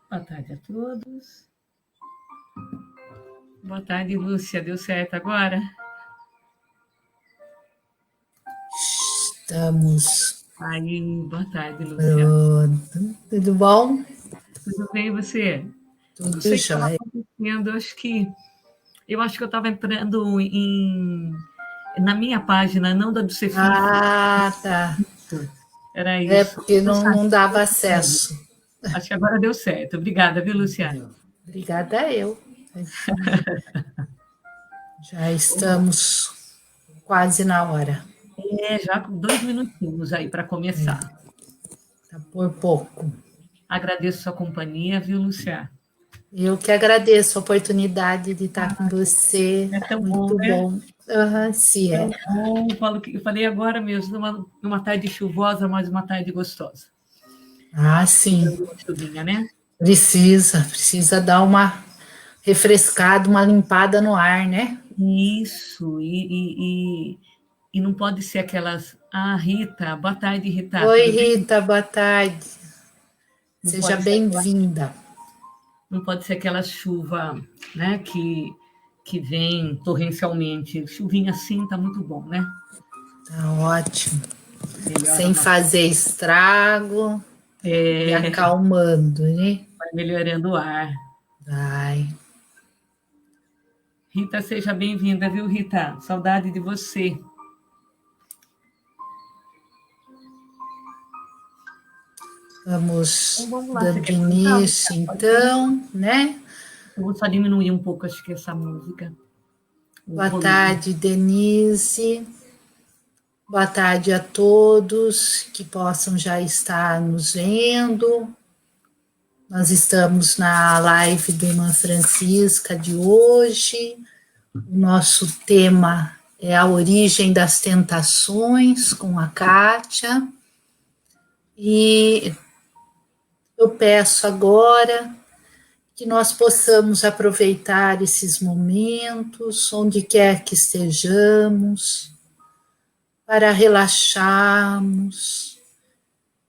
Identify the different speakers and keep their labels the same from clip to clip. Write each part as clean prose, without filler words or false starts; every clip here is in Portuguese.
Speaker 1: Boa tarde a todos. Boa tarde, Lúcia. Deu certo agora?
Speaker 2: Estamos.
Speaker 1: Aí, boa tarde, Lúcia.
Speaker 2: Pronto. Tudo bom?
Speaker 1: Tudo bem, e você? Não
Speaker 2: Tudo
Speaker 1: sei o que estava
Speaker 2: jóia.
Speaker 1: acontecendo, eu acho que eu estava entrando na minha página, não da do Cefif.
Speaker 2: Ah, tá.
Speaker 1: Era
Speaker 2: É
Speaker 1: isso.
Speaker 2: porque
Speaker 1: Não sabe?
Speaker 2: não dava acesso.
Speaker 1: Acho que agora deu certo. Obrigada, viu, Luciana?
Speaker 2: Deu. Obrigada eu. Já estamos quase na hora.
Speaker 1: Já com 2 minutinhos aí para começar.
Speaker 2: Tá por pouco.
Speaker 1: Agradeço sua companhia, viu, Luciana?
Speaker 2: Eu que agradeço a oportunidade de estar com você.
Speaker 1: É tão bom,
Speaker 2: Muito
Speaker 1: né?
Speaker 2: bom. Se é.
Speaker 1: Tão bom. Eu falei agora mesmo, numa tarde chuvosa, mas uma tarde gostosa.
Speaker 2: Ah, sim.
Speaker 1: Dando uma chuvinha, né?
Speaker 2: Precisa dar uma refrescada, uma limpada no ar, né?
Speaker 1: Isso, e não pode ser aquelas. Ah, Rita, boa tarde, Rita,
Speaker 2: Oi,
Speaker 1: tudo bem?
Speaker 2: Rita, boa tarde.
Speaker 1: Não
Speaker 2: Seja
Speaker 1: pode ser aquela,
Speaker 2: bem-vinda.
Speaker 1: não pode ser aquela chuva, né, que vem torrencialmente. Chuvinha assim tá muito bom, né?
Speaker 2: Tá ótimo.
Speaker 1: Melhora
Speaker 2: Sem
Speaker 1: uma.
Speaker 2: fazer estrago e
Speaker 1: É,
Speaker 2: acalmando, né?
Speaker 1: vai melhorando o ar.
Speaker 2: Vai.
Speaker 1: Rita, seja bem-vinda, viu, Rita? Saudade de você. Então
Speaker 2: Vamos
Speaker 1: vamos lá, você
Speaker 2: dando
Speaker 1: quer cantar?
Speaker 2: início,
Speaker 1: Pode cantar.
Speaker 2: então, né?
Speaker 1: Eu vou só diminuir um pouco, acho que essa música, o
Speaker 2: Boa
Speaker 1: volume.
Speaker 2: tarde, Denise. Boa tarde a todos que possam já estar nos vendo. Nós estamos na live do Irmã Francisca de hoje. O nosso tema é a origem das tentações com a Kátia. E eu peço agora que nós possamos aproveitar esses momentos, onde quer que estejamos, para relaxarmos.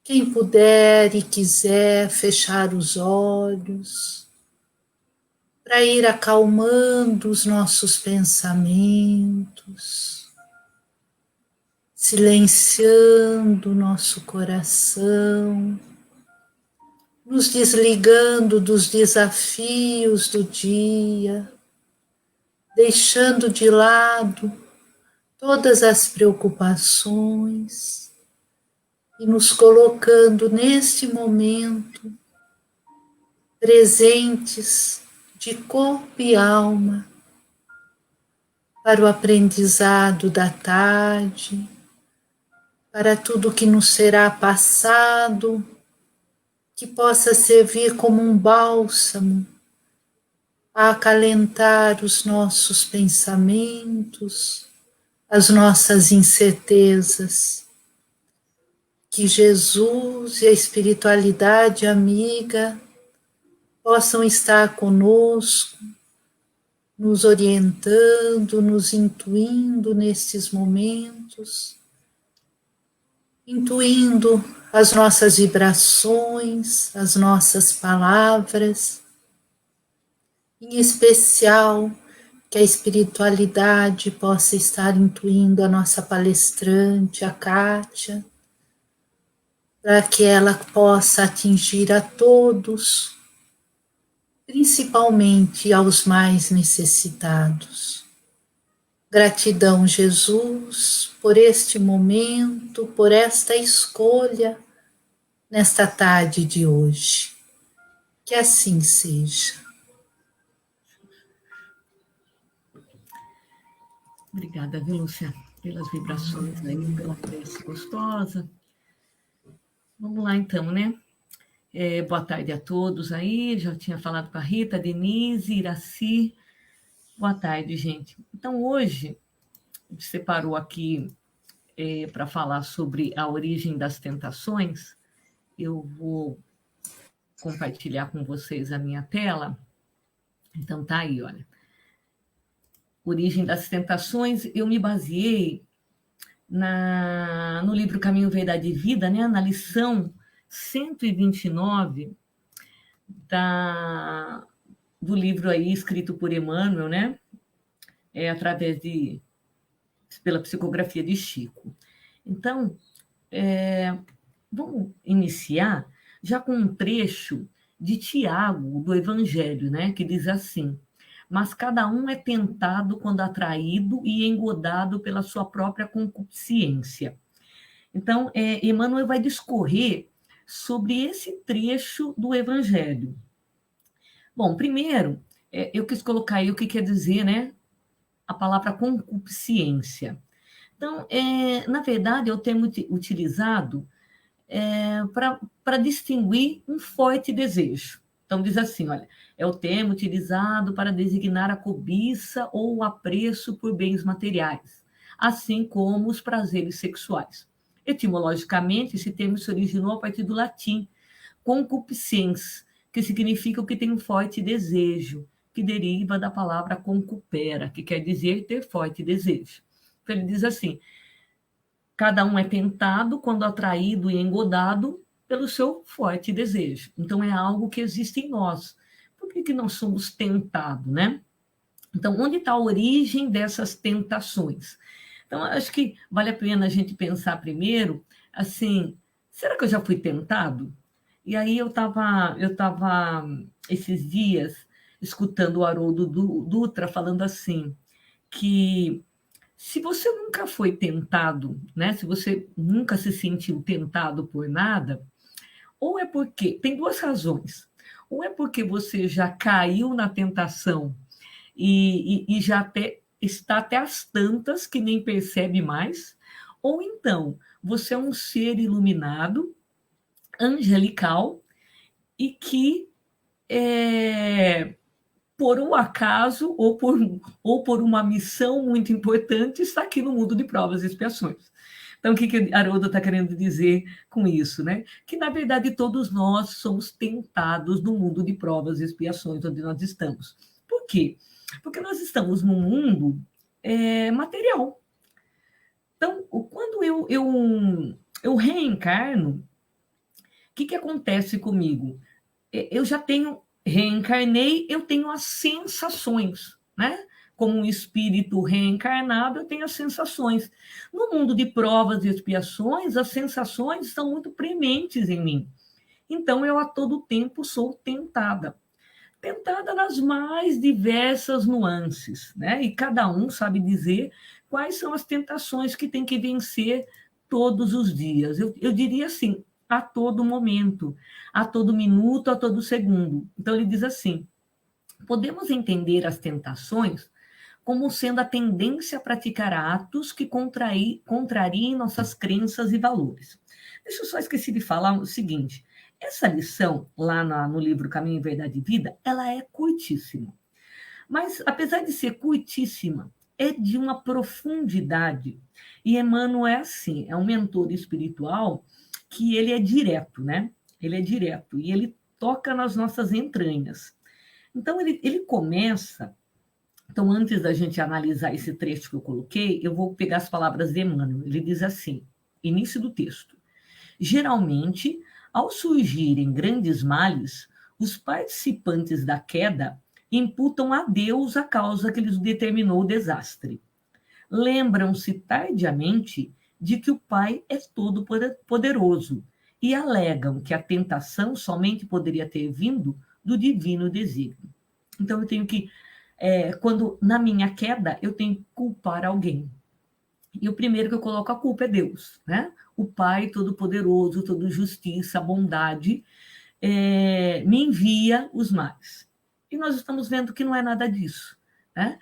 Speaker 2: Quem puder e quiser fechar os olhos, para ir acalmando os nossos pensamentos, silenciando o nosso coração, nos desligando dos desafios do dia, deixando de lado todas as preocupações e nos colocando neste momento presentes de corpo e alma para o aprendizado da tarde, para tudo que nos será passado, que possa servir como um bálsamo a acalentar os nossos pensamentos, as nossas incertezas. Que Jesus e a espiritualidade amiga possam estar conosco, nos orientando, nos intuindo nestes momentos, intuindo as nossas vibrações, as nossas palavras, em especial que a espiritualidade possa estar intuindo a nossa palestrante, a Kátia, para que ela possa atingir a todos, principalmente aos mais necessitados. Gratidão, Jesus, por este momento, por esta escolha nesta tarde de hoje. Que assim seja.
Speaker 1: Obrigada, viu, Lúcia, pelas vibrações aí, pela prece gostosa. Vamos lá, então, né? Boa tarde a todos aí. Já tinha falado com a Rita, Denise, Iraci. Boa tarde, gente. Então, hoje, a gente separou aqui para falar sobre a origem das tentações. Eu vou compartilhar com vocês a minha tela. Então, tá aí, olha. Origem das tentações, eu me baseei no livro Caminho, Verdade e Vida, né, na lição 129, do livro aí escrito por Emmanuel, né? Pela psicografia de Chico. Então, vamos iniciar já com um trecho de Tiago, do Evangelho, né? Que diz assim: mas cada um é tentado quando atraído e engodado pela sua própria concupiscência. Então, Emmanuel vai discorrer sobre esse trecho do Evangelho. Bom, primeiro, eu quis colocar aí o que quer dizer, né, a palavra concupiscência. Então, na verdade, é o termo utilizado para distinguir um forte desejo. Então, diz assim, olha, é o termo utilizado para designar a cobiça ou o apreço por bens materiais, assim como os prazeres sexuais. Etimologicamente, esse termo se originou a partir do latim concupiscens, que significa o que tem um forte desejo, que deriva da palavra concupera, que quer dizer ter forte desejo. Então, ele diz assim: cada um é tentado quando atraído e engodado pelo seu forte desejo. Então, é algo que existe em nós. Por que nós somos tentados, né? Então, onde está a origem dessas tentações? Então, acho que vale a pena a gente pensar primeiro, assim, será que eu já fui tentado? E aí eu estava esses dias escutando o Haroldo Dutra falando assim, que se você nunca foi tentado, né? Se você nunca se sentiu tentado por nada, ou é porque tem duas razões. Ou é porque você já caiu na tentação e já está até as tantas que nem percebe mais, ou então você é um ser iluminado, angelical, e que por um acaso ou por uma missão muito importante, está aqui no mundo de provas e expiações. Então, o que Haroldo está querendo dizer com isso, né? Que, na verdade, todos nós somos tentados no mundo de provas e expiações onde nós estamos. Por quê? Porque nós estamos num mundo material. Então, quando eu reencarno, o que acontece comigo? Eu já reencarnei, eu tenho as sensações, né? Como um espírito reencarnado, eu tenho as sensações. No mundo de provas e expiações, as sensações estão muito prementes em mim. Então, eu a todo tempo sou tentada nas mais diversas nuances, né? E cada um sabe dizer quais são as tentações que tem que vencer todos os dias. Eu diria assim, a todo momento, a todo minuto, a todo segundo. Então, ele diz assim: podemos entender as tentações como sendo a tendência a praticar atos que contrariem nossas crenças e valores. Deixa eu só esqueci de falar o seguinte: essa lição, lá no livro Caminho, Verdade e Vida, ela é curtíssima. Mas, apesar de ser curtíssima, é de uma profundidade. E Emmanuel é assim, é um mentor espiritual que ele é direto, né? Ele é direto e ele toca nas nossas entranhas. Então, ele começa... Então, antes da gente analisar esse trecho que eu coloquei, eu vou pegar as palavras de Emmanuel. Ele diz assim, início do texto: geralmente, ao surgirem grandes males, os participantes da queda imputam a Deus a causa que lhes determinou o desastre. Lembram-se tardiamente de que o Pai é todo-poderoso e alegam que a tentação somente poderia ter vindo do divino desígnio. Então, eu tenho que, quando na minha queda, eu tenho que culpar alguém. E o primeiro que eu coloco a culpa é Deus, né? O Pai todo-poderoso, todo justiça, bondade, me envia os males. E nós estamos vendo que não é nada disso, né?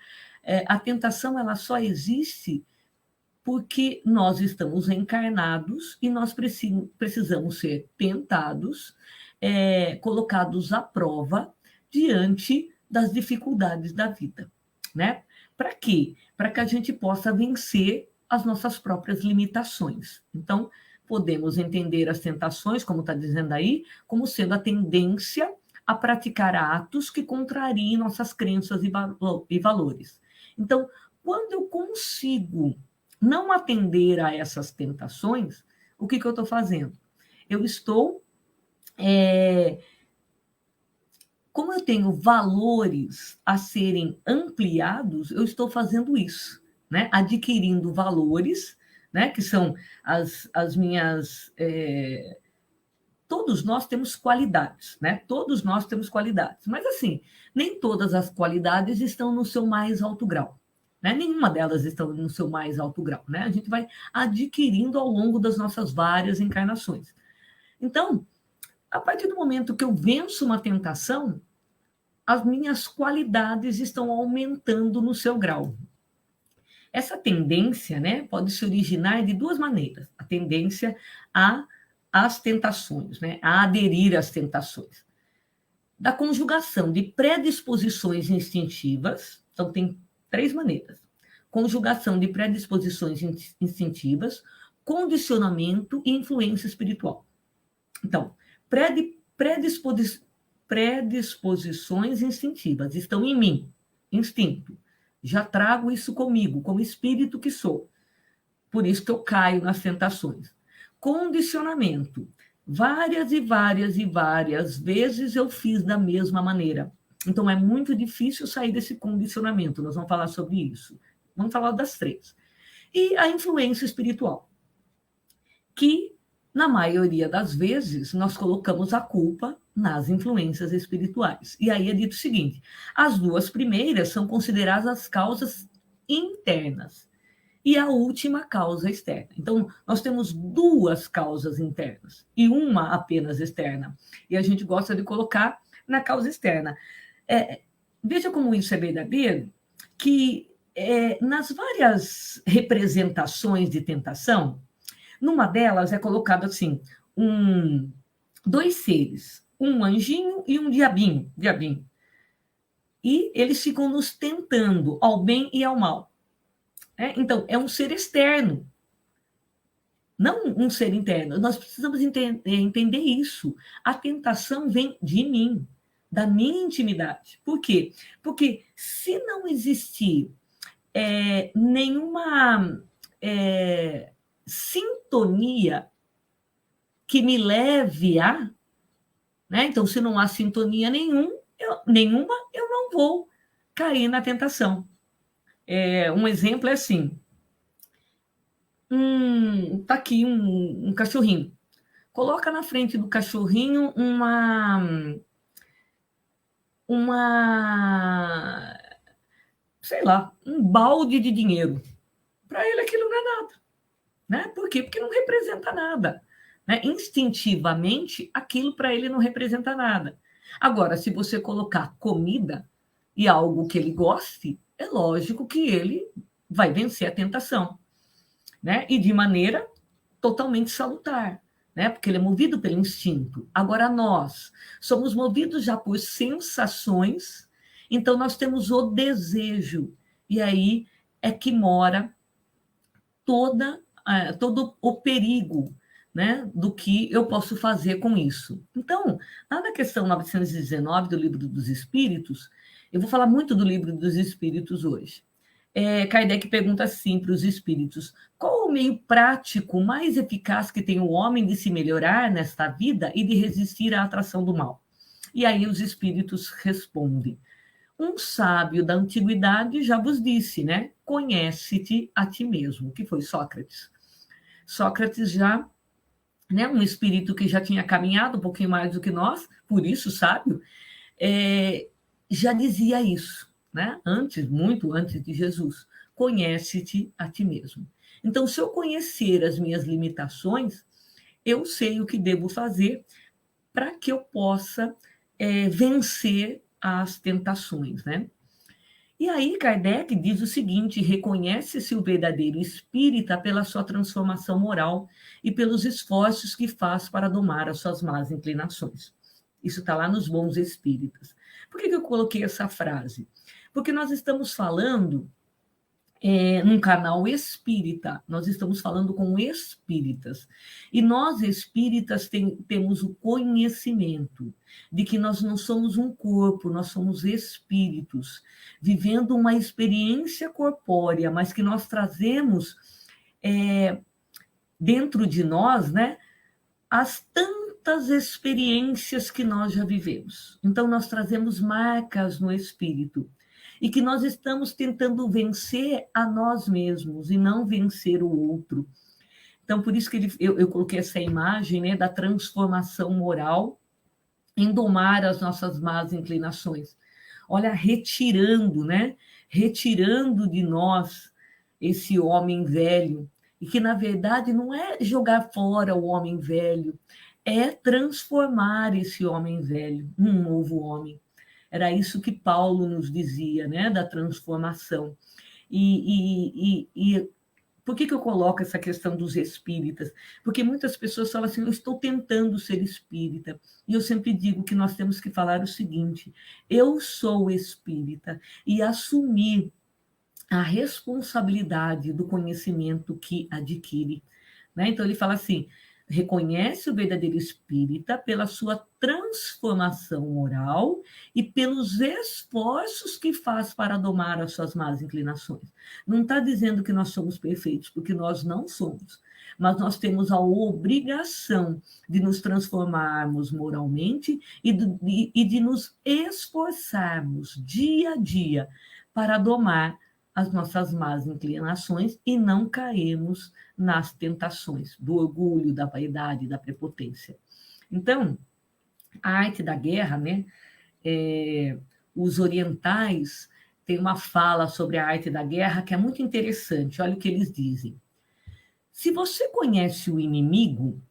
Speaker 1: A tentação, ela só existe porque nós estamos encarnados e nós precisamos ser tentados, colocados à prova diante das dificuldades da vida, né? Para quê? Para que a gente possa vencer as nossas próprias limitações. Então, podemos entender as tentações, como está dizendo aí, como sendo a tendência a praticar atos que contrariem nossas crenças e valores. Então, quando eu consigo não atender a essas tentações, o que eu estou fazendo? Eu estou como eu tenho valores a serem ampliados, eu estou fazendo isso, né? Adquirindo valores, né? Que são as minhas... Todos nós temos qualidades, né? Todos nós temos qualidades. Mas, assim, nem todas as qualidades estão no seu mais alto grau, né? Nenhuma delas estão no seu mais alto grau, né? A gente vai adquirindo ao longo das nossas várias encarnações. Então, a partir do momento que eu venço uma tentação, as minhas qualidades estão aumentando no seu grau. Essa tendência, né, pode se originar de duas maneiras. A tendência às tentações, né, a aderir às tentações. Da conjugação de predisposições instintivas, então tem 3 maneiras. Conjugação de predisposições instintivas, condicionamento e influência espiritual. Então, predisposições instintivas estão em mim, instinto. Já trago isso comigo, como espírito que sou. Por isso que eu caio nas tentações. Condicionamento. Várias e várias e várias vezes eu fiz da mesma maneira. Então, é muito difícil sair desse condicionamento. Nós vamos falar sobre isso. Vamos falar das 3. E a influência espiritual, que, na maioria das vezes, nós colocamos a culpa nas influências espirituais. E aí é dito o seguinte: as 2 primeiras são consideradas as causas internas e a última causa externa. Então, nós temos 2 causas internas e uma apenas externa. E a gente gosta de colocar na causa externa. Veja como isso é verdadeiro, que nas várias representações de tentação, numa delas é colocado assim, 2 seres, um anjinho e um diabinho. E eles ficam nos tentando ao bem e ao mal. Então, é um ser externo, não um ser interno. Nós precisamos entender isso. A tentação vem de mim, da minha intimidade. Por quê? Porque se não existir nenhuma sintonia que me leve a... Né? Então, se não há sintonia nenhuma, eu não vou cair na tentação. Um exemplo é assim: tá aqui um cachorrinho. Coloca na frente do cachorrinho sei lá, um balde de dinheiro. Para ele aquilo não é nada. Né? Por quê? Porque não representa nada. Né? Instintivamente, aquilo para ele não representa nada. Agora, se você colocar comida e algo que ele goste, é lógico que ele vai vencer a tentação, né? E de maneira totalmente salutar, né? Porque ele é movido pelo instinto. Agora, nós somos movidos já por sensações, então nós temos o desejo. E aí é que mora todo o perigo, né, do que eu posso fazer com isso. Então, lá na questão 919 do Livro dos Espíritos, eu vou falar muito do Livro dos Espíritos hoje. Kardec pergunta assim para os espíritos: qual o meio prático mais eficaz que tem o homem de se melhorar nesta vida e de resistir à atração do mal? E aí os espíritos respondem: um sábio da antiguidade já vos disse, né? Conhece-te a ti mesmo, que foi Sócrates. Sócrates já, né, um espírito que já tinha caminhado um pouquinho mais do que nós, por isso sábio, já dizia isso, né? Muito antes de Jesus. Conhece-te a ti mesmo. Então, se eu conhecer as minhas limitações, eu sei o que devo fazer para que eu possa vencer as tentações, né? E aí Kardec diz o seguinte: reconhece-se o verdadeiro espírita pela sua transformação moral e pelos esforços que faz para domar as suas más inclinações. Isso está lá nos Bons Espíritas. Por que eu coloquei essa frase? Porque nós estamos falando num canal espírita, nós estamos falando com espíritas. E nós, espíritas, temos o conhecimento de que nós não somos um corpo, nós somos espíritos, vivendo uma experiência corpórea, mas que nós trazemos dentro de nós, né, as tantas experiências que nós já vivemos. Então, nós trazemos marcas no espírito e que nós estamos tentando vencer a nós mesmos e não vencer o outro. Então, por isso que eu coloquei essa imagem, né, da transformação moral em domar as nossas más inclinações. Olha, retirando, né? Retirando de nós esse homem velho. E que, na verdade, não é jogar fora o homem velho, é transformar esse homem velho num novo homem. Era isso que Paulo nos dizia, né? Da transformação. E por que eu coloco essa questão dos espíritas? Porque muitas pessoas falam assim, eu estou tentando ser espírita. E eu sempre digo que nós temos que falar o seguinte, eu sou espírita e assumir a responsabilidade do conhecimento que adquire. Né? Então ele fala assim, reconhece o verdadeiro espírita pela sua transformação moral e pelos esforços que faz para domar as suas más inclinações. Não está dizendo que nós somos perfeitos, porque nós não somos, mas nós temos a obrigação de nos transformarmos moralmente e de nos esforçarmos dia a dia para domar as nossas más inclinações e não cairmos nas tentações do orgulho, da vaidade, da prepotência. Então, a arte da guerra, né? Os orientais têm uma fala sobre a arte da guerra que é muito interessante. Olha o que eles dizem. Se você conhece o inimigo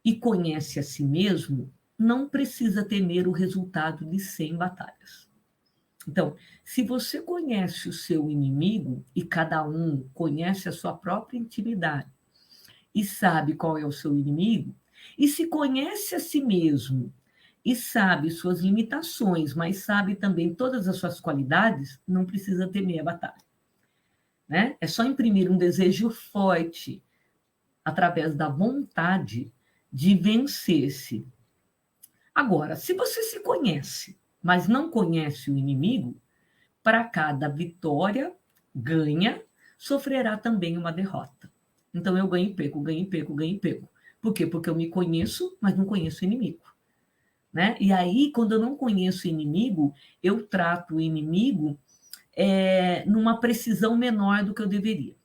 Speaker 1: e conhece a si mesmo, não precisa temer o resultado de 100 batalhas. Então, se você conhece o seu inimigo e cada um conhece a sua própria intimidade e sabe qual é o seu inimigo, e se conhece a si mesmo e sabe suas limitações, mas sabe também todas as suas qualidades, não precisa temer a batalha. Né? É só imprimir um desejo forte através da vontade de vencer-se. Agora, se você se conhece, mas não conhece o inimigo, para cada vitória, ganha, sofrerá também uma derrota. Então, eu ganho e perco, ganho e perco, ganho e perco. Por quê? Porque eu me conheço, mas não conheço o inimigo. Né? E aí, quando eu não conheço o inimigo, eu trato o inimigo numa precisão menor do que eu deveria.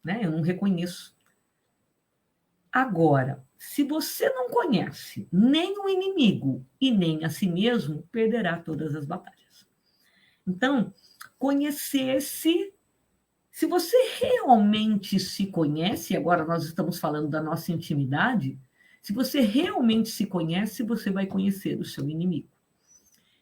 Speaker 1: Né? Eu não reconheço. Agora, se você não conhece nem o inimigo e nem a si mesmo, perderá todas as batalhas. Então, conhecer-se, se você realmente se conhece, agora nós estamos falando da nossa intimidade, se você realmente se conhece, você vai conhecer o seu inimigo.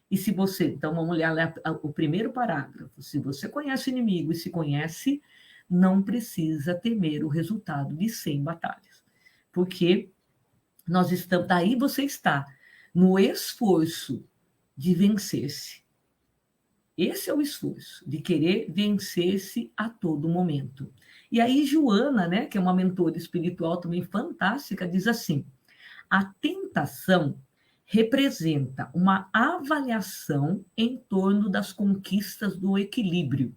Speaker 1: E se você, então vamos olhar o primeiro parágrafo, se você conhece o inimigo e se conhece, não precisa temer o resultado de 100 batalhas. Porque nós estamos, daí você está no esforço de vencer-se. Esse é o esforço, de querer vencer-se a todo momento. E aí Joana, né, que é uma mentora espiritual também fantástica, diz assim, a tentação representa uma avaliação em torno das conquistas do equilíbrio,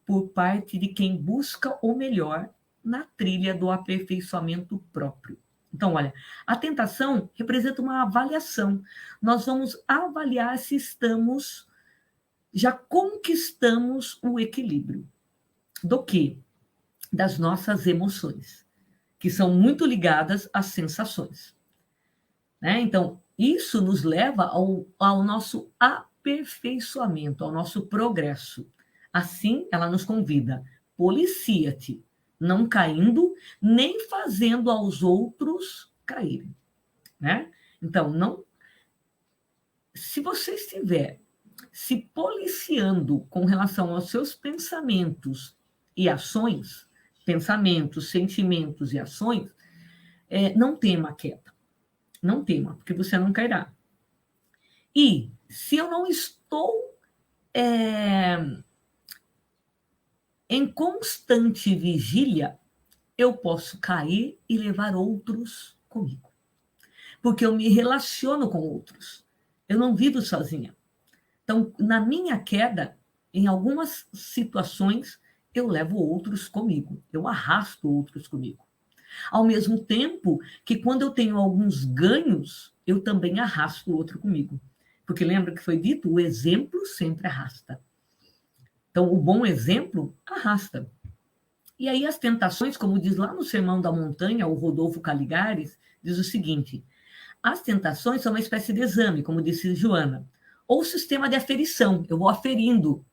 Speaker 1: por parte de quem busca o melhor na trilha do aperfeiçoamento próprio. Então, olha, a tentação representa uma avaliação. Nós vamos avaliar se já conquistamos o equilíbrio. Do quê? Das nossas emoções, que são muito ligadas às sensações. Né? Então, isso nos leva ao nosso aperfeiçoamento, ao nosso progresso. Assim, ela nos convida, policia-te, não caindo, nem fazendo aos outros caírem. Né? Então, se você estiver se policiando com relação aos seus pensamentos e ações, pensamentos, sentimentos e ações, não tema a queda. Não tema, porque você não cairá. E se eu não estou em constante vigília, eu posso cair e levar outros comigo. Porque eu me relaciono com outros. Eu não vivo sozinha. Então, na minha queda, em algumas situações, eu levo outros comigo, eu arrasto outros comigo. Ao mesmo tempo que quando eu tenho alguns ganhos, eu também arrasto o outro comigo. Porque lembra que foi dito, o exemplo sempre arrasta. Então, o bom exemplo arrasta. E aí as tentações, como diz lá no Sermão da Montanha, o Rodolfo Caligares, diz o seguinte: as tentações são uma espécie de exame, como disse Joana, ou sistema de aferição. Eu vou aferindo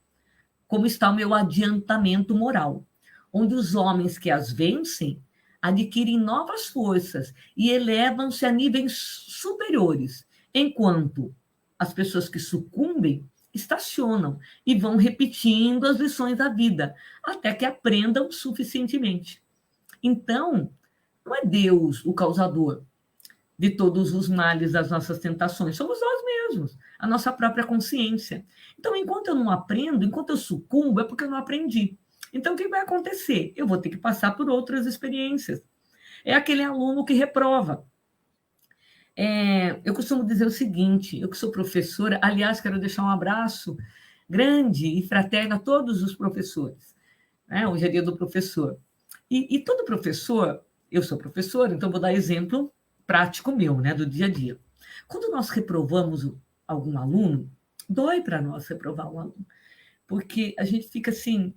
Speaker 1: como está o meu adiantamento moral, onde os homens que as vencem adquirem novas forças e elevam-se a níveis superiores, enquanto as pessoas que sucumbem estacionam e vão repetindo as lições da vida, até que aprendam suficientemente. Então, não é Deus o causador de todos os males das nossas tentações, somos nós mesmos, a nossa própria consciência. Então, enquanto eu não aprendo, enquanto eu sucumbo, é porque eu não aprendi. Então, o que vai acontecer? Eu vou ter que passar por outras experiências. É aquele aluno que reprova. Eu costumo dizer o seguinte, eu que sou professora, aliás, quero deixar um abraço grande e fraterno a todos os professores. Né? Hoje é dia do professor. E todo professor, eu sou professora, então vou dar exemplo prático meu, né, do dia a dia. Quando nós reprovamos algum aluno, dói para nós reprovar um aluno, porque a gente fica assim,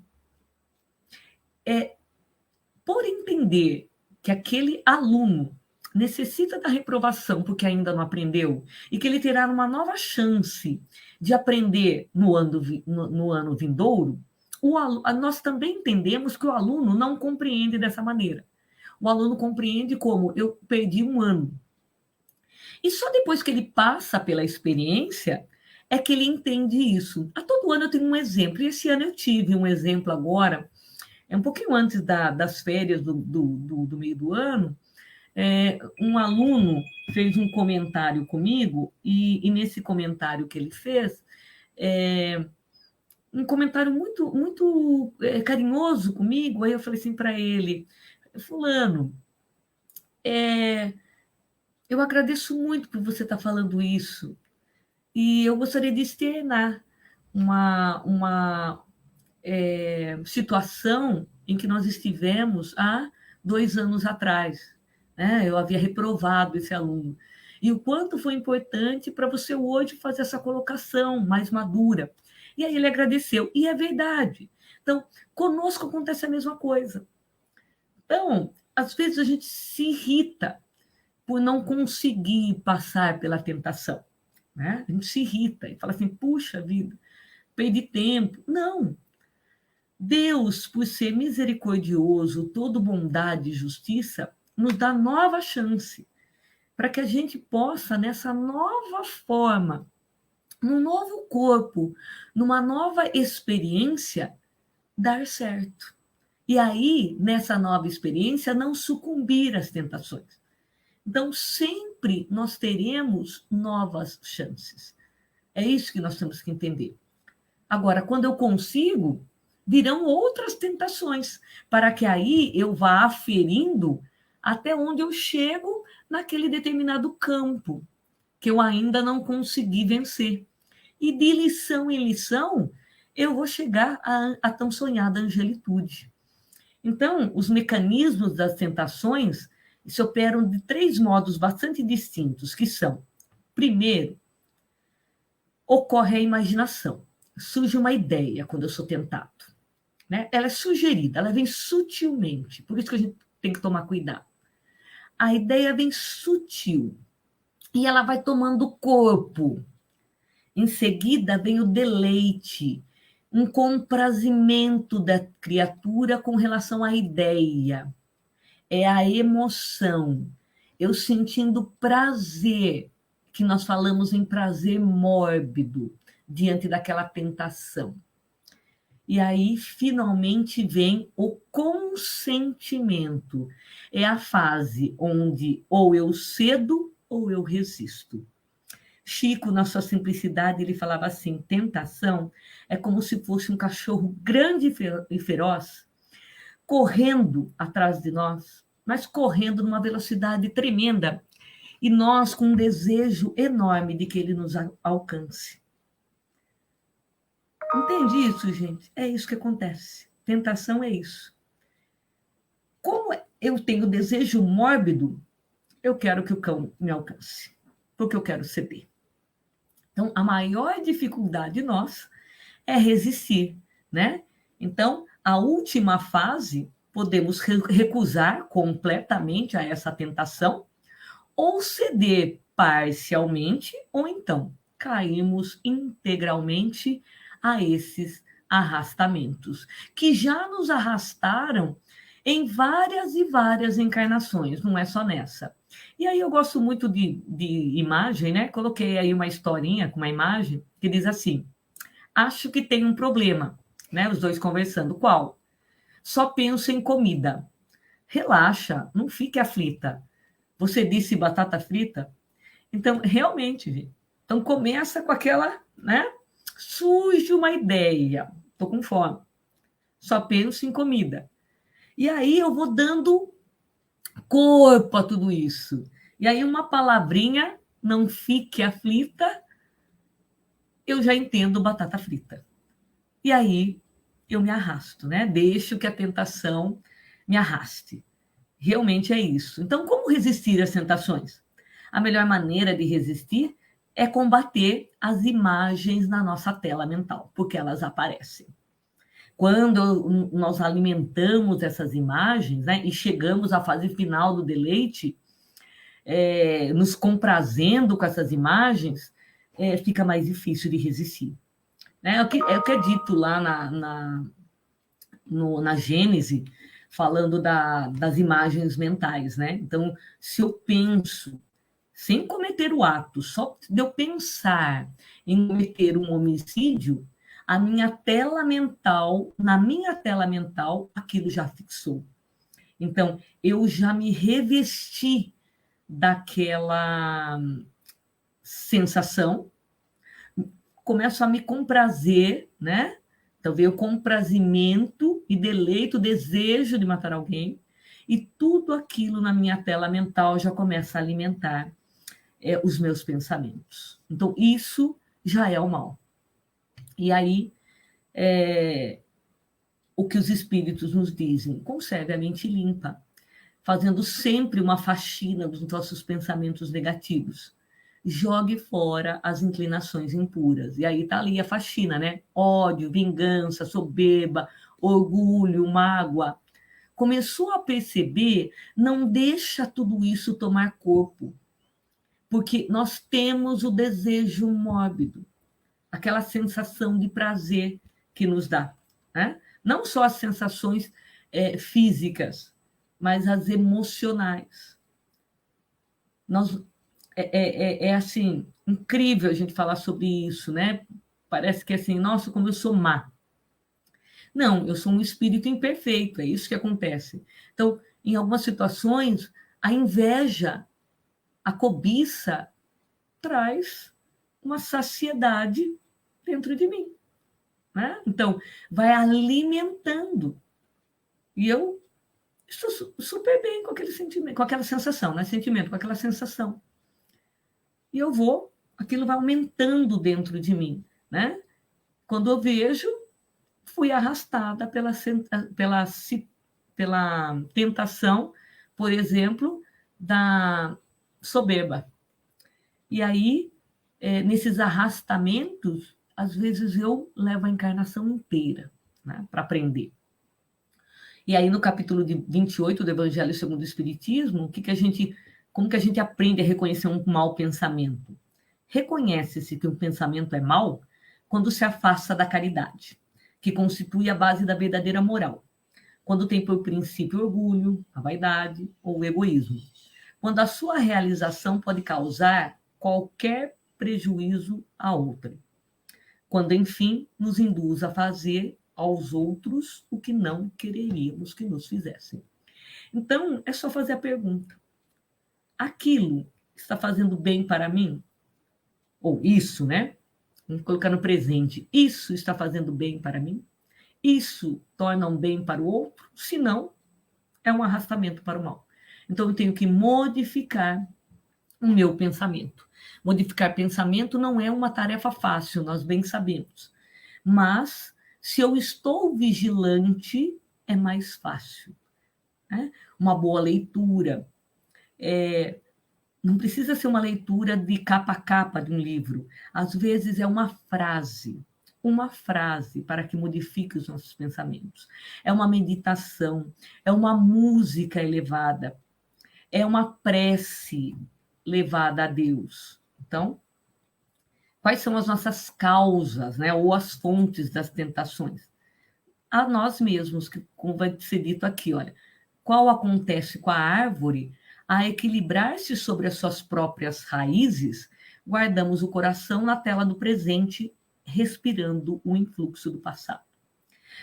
Speaker 1: por entender que aquele aluno necessita da reprovação porque ainda não aprendeu e que ele terá uma nova chance de aprender no ano vindouro, nós também entendemos que o aluno não compreende dessa maneira. O aluno compreende como eu perdi um ano. E só depois que ele passa pela experiência é que ele entende isso. A todo ano eu tenho um exemplo, e esse ano eu tive um exemplo agora, um pouquinho antes das férias do meio do ano, um aluno fez um comentário comigo, e nesse comentário que ele fez, um comentário muito, muito carinhoso comigo, aí eu falei assim para ele, fulano, eu agradeço muito por você estar falando isso, e eu gostaria de externar uma situação em que nós estivemos há 2 anos atrás. Né? Eu havia reprovado esse aluno. E o quanto foi importante para você hoje fazer essa colocação mais madura. E aí ele agradeceu. E é verdade. Então, conosco acontece a mesma coisa. Então, às vezes a gente se irrita por não conseguir passar pela tentação. Né? A gente se irrita e fala assim, puxa vida, perdi tempo. Não. Deus, por ser misericordioso, todo bondade e justiça, nos dá nova chance para que a gente possa, nessa nova forma, num novo corpo, numa nova experiência, dar certo. E aí, nessa nova experiência, não sucumbir às tentações. Então, sempre nós teremos novas chances. É isso que nós temos que entender. Agora, quando eu consigo, virão outras tentações, para que aí eu vá aferindo até onde eu chego naquele determinado campo que eu ainda não consegui vencer. E de lição em lição, eu vou chegar à tão sonhada angelitude. Então, os mecanismos das tentações se operam de 3 modos bastante distintos, que são, primeiro, ocorre a imaginação. Surge uma ideia quando eu sou tentado. Né? Ela é sugerida, ela vem sutilmente, por isso que a gente tem que tomar cuidado. A ideia vem sutil e ela vai tomando corpo. Em seguida vem o deleite, um comprazimento da criatura com relação à ideia. É a emoção, eu sentindo prazer, que nós falamos em prazer mórbido, diante daquela tentação. E aí, finalmente, vem o consentimento. É a fase onde ou eu cedo ou eu resisto. Chico, na sua simplicidade, ele falava assim, tentação é como se fosse um cachorro grande e feroz, correndo atrás de nós, mas correndo numa velocidade tremenda, e nós com um desejo enorme de que ele nos alcance. Entende isso, gente? É isso que acontece. Tentação é isso. Como eu tenho desejo mórbido, eu quero que o cão me alcance, porque eu quero ceder. Então, a maior dificuldade nossa é resistir, né? Então, a última fase, podemos recusar completamente a essa tentação ou ceder parcialmente, ou então caímos integralmente a esses arrastamentos, que já nos arrastaram em várias e várias encarnações, não é só nessa. E aí eu gosto muito de imagem, né? Coloquei aí uma historinha com uma imagem que diz assim: acho que tem um problema, né? Os dois conversando. Qual? Só penso em comida. Relaxa, não fique aflita. Você disse batata frita? Então, realmente, gente. Então, começa com aquela, né? Surge uma ideia. Estou com fome. Só penso em comida. E aí eu vou dando corpo a tudo isso. E aí uma palavrinha, não fique aflita, eu já entendo batata frita. E aí eu me arrasto, né? Deixo que a tentação me arraste. Realmente é isso. Então, como resistir às tentações? A melhor maneira de resistir é combater as imagens na nossa tela mental, porque elas aparecem. Quando nós alimentamos essas imagens, né, e chegamos à fase final do deleite, nos comprazendo com essas imagens, fica mais difícil de resistir. Né? É o que é dito lá na Gênese, falando das imagens mentais. Né? Então, se eu penso, sem cometer o ato, só de eu pensar em cometer um homicídio, na minha tela mental, aquilo já fixou. Então, eu já me revesti daquela sensação, começo a me comprazer, né? Então, veio o comprazimento e deleito, o desejo de matar alguém, e tudo aquilo na minha tela mental já começa a alimentar os meus pensamentos. Então, isso já é o mal. E aí, o que os espíritos nos dizem? Conserve a mente limpa, fazendo sempre uma faxina dos nossos pensamentos negativos. Jogue fora as inclinações impuras. E aí está ali a faxina, né? Ódio, vingança, soberba, orgulho, mágoa. Começou a perceber, não deixa tudo isso tomar corpo. Porque nós temos o desejo mórbido, aquela sensação de prazer que nos dá. Né? Não só as sensações físicas, mas as emocionais. Assim, incrível a gente falar sobre isso, né? Parece que assim, nossa, como eu sou má. Não, eu sou um espírito imperfeito, é isso que acontece. Então, em algumas situações, a inveja, a cobiça, traz uma saciedade dentro de mim. Né? Então, vai alimentando. E eu estou super bem com aquele sentimento, com aquela sensação, né? Sentimento, com aquela sensação. E eu vou, aquilo vai aumentando dentro de mim, né? Quando eu vejo, fui arrastada pela tentação, por exemplo, da soberba. E aí, nesses arrastamentos, às vezes eu levo a encarnação inteira, né, para aprender. E aí, no capítulo 28 do Evangelho segundo o Espiritismo, como que a gente aprende a reconhecer um mau pensamento? Reconhece-se que um pensamento é mau quando se afasta da caridade, que constitui a base da verdadeira moral. Quando tem por princípio o orgulho, a vaidade ou o egoísmo. Quando a sua realização pode causar qualquer prejuízo a outra. Quando, enfim, nos induz a fazer aos outros o que não quereríamos que nos fizessem. Então, é só fazer a pergunta: aquilo está fazendo bem para mim? Ou isso, né? Vamos colocar no presente. Isso está fazendo bem para mim? Isso torna um bem para o outro? Se não, é um arrastamento para o mal. Então, eu tenho que modificar o meu pensamento. Modificar pensamento não é uma tarefa fácil, nós bem sabemos. Mas, se eu estou vigilante, é mais fácil. Né? uma boa leitura. Não precisa ser uma leitura de capa a capa de um livro. Às vezes é uma frase para que modifique os nossos pensamentos. É uma meditação, é uma música elevada, é uma prece levada a Deus. Então, quais são as nossas causas, né, ou as fontes das tentações? A nós mesmos, que, como vai ser dito aqui, olha, qual acontece com a árvore a equilibrar-se sobre as suas próprias raízes, guardamos o coração na tela do presente, respirando o influxo do passado.